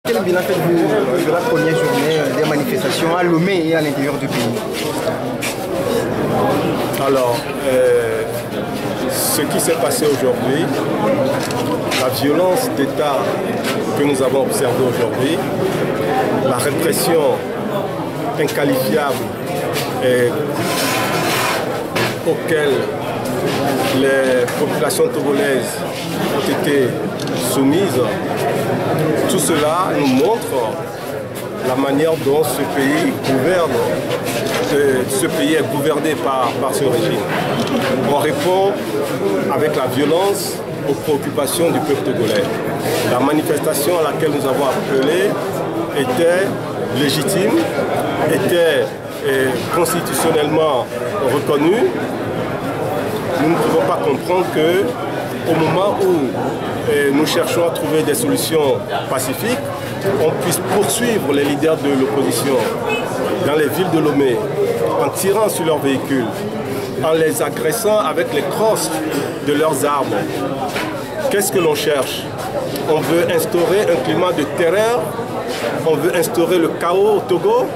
Quel bilan faites-vous de la première journée des manifestations à Lomé et à l'intérieur du pays? Alors, ce qui s'est passé aujourd'hui, la violence d'État que nous avons observée aujourd'hui, la répression inqualifiable auquel les populations togolaises ont été soumises, tout cela nous montre la manière dont ce pays est gouverné par ce régime. On répond avec la violence aux préoccupations du peuple togolais. La manifestation à laquelle nous avons appelé était légitime, était constitutionnellement reconnue. Nous ne pouvons pas comprendre qu'au moment où nous cherchons à trouver des solutions pacifiques, on puisse poursuivre les leaders de l'opposition dans les villes de Lomé, en tirant sur leurs véhicules, en les agressant avec les crosses de leurs armes. Qu'est-ce que l'on cherche? On veut instaurer un climat de terreur, on veut instaurer le chaos au Togo.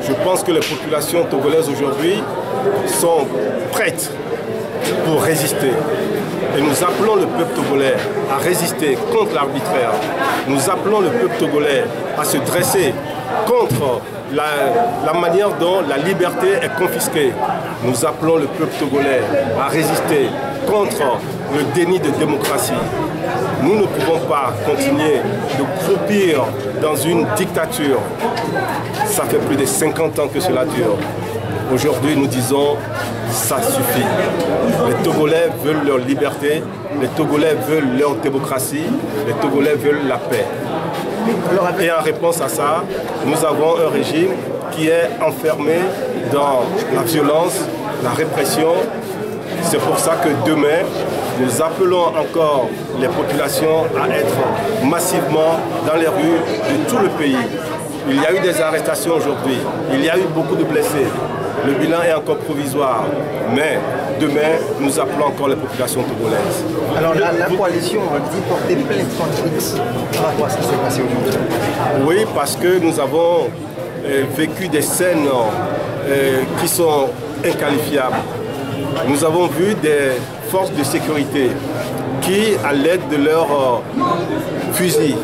Je pense que les populations togolaises aujourd'hui sont prêtes pour résister. Et nous appelons le peuple togolais à résister contre l'arbitraire. Nous appelons le peuple togolais à se dresser contre la manière dont la liberté est confisquée. Nous appelons le peuple togolais à résister contre le déni de démocratie. Nous ne pouvons pas continuer de croupir dans une dictature. Ça fait plus de 50 ans que cela dure. Aujourd'hui, nous disons, ça suffit. Les Togolais veulent leur liberté, les Togolais veulent leur démocratie, les Togolais veulent la paix. Et en réponse à ça, nous avons un régime qui est enfermé dans la violence, la répression. C'est pour ça que demain, nous appelons encore les populations à être massivement dans les rues de tout le pays. Il y a eu des arrestations aujourd'hui, il y a eu beaucoup de blessés. Le bilan est encore provisoire, mais demain, nous appelons encore les populations togolaises. Alors la coalition dit porter plainte contre X par rapport à ce qui s'est passé aujourd'hui. Oui, parce que nous avons vécu des scènes qui sont inqualifiables. Nous avons vu des forces de sécurité qui, à l'aide de leurs fusils,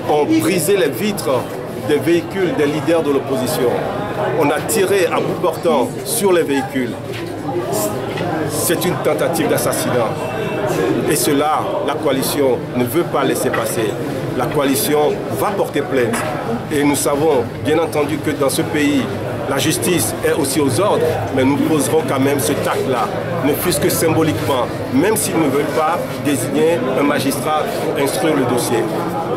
ont brisé les vitres des véhicules des leaders de l'opposition. On a tiré à bout portant sur les véhicules. C'est une tentative d'assassinat. Et cela, la coalition ne veut pas laisser passer. La coalition va porter plainte. Et nous savons, bien entendu, que dans ce pays, la justice est aussi aux ordres, mais nous poserons quand même ce tact-là, ne fût-ce que symboliquement, même s'ils ne veulent pas désigner un magistrat pour instruire le dossier.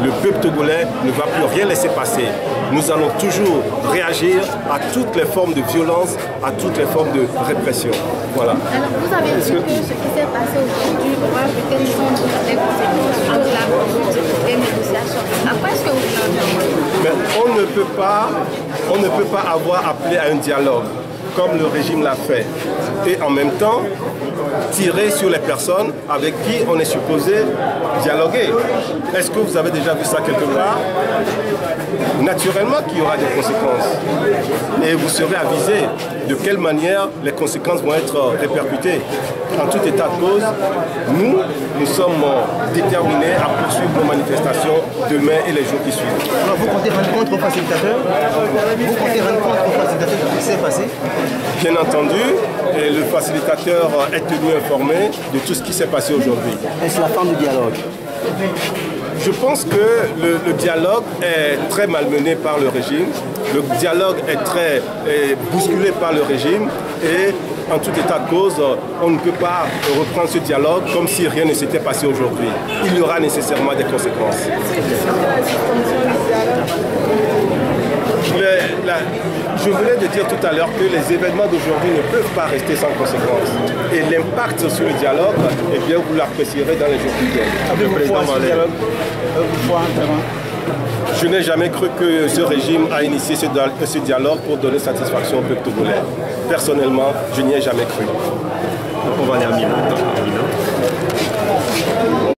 Le peuple togolais ne va plus rien laisser passer. Nous allons toujours réagir à toutes les formes de violence, à toutes les formes de répression. Voilà. Alors vous avez dit que ce qui s'est passé aujourd'hui pourra peut-être prendre des conséquences sur la conduite des négociations. À quoi est-ce que vous en Mais on ne peut pas avoir appelé à un dialogue comme le régime l'a fait et en même temps tirer sur les personnes avec qui on est supposé dialoguer. Est-ce que vous avez déjà vu ça quelque part? Naturellement qu'il y aura des conséquences. Et vous serez avisé de quelle manière les conséquences vont être répercutées. En tout état de cause, nous sommes déterminés à poursuivre nos manifestations demain et les jours qui suivent. Alors vous comptez rendre compte aux facilitateurs? Vous comptez rendre compte aux facilitateurs de ce qui s'est passé? Bien entendu, et le facilitateur est tenu informé de tout ce qui s'est passé aujourd'hui. Est-ce la fin du dialogue? Je pense que le dialogue est très malmené par le régime. Le dialogue est très bousculé par le régime et en tout état de cause, on ne peut pas reprendre ce dialogue comme si rien ne s'était passé aujourd'hui. Il y aura nécessairement des conséquences. Je venais de dire tout à l'heure que les événements d'aujourd'hui ne peuvent pas rester sans conséquences. Et l'impact sur le dialogue, eh bien, vous l'apprécierez dans les jours qui viennent. Je n'ai jamais cru que ce régime a initié ce dialogue pour donner satisfaction au peuple togolais. Personnellement, je n'y ai jamais cru. Donc on va aller à Milan.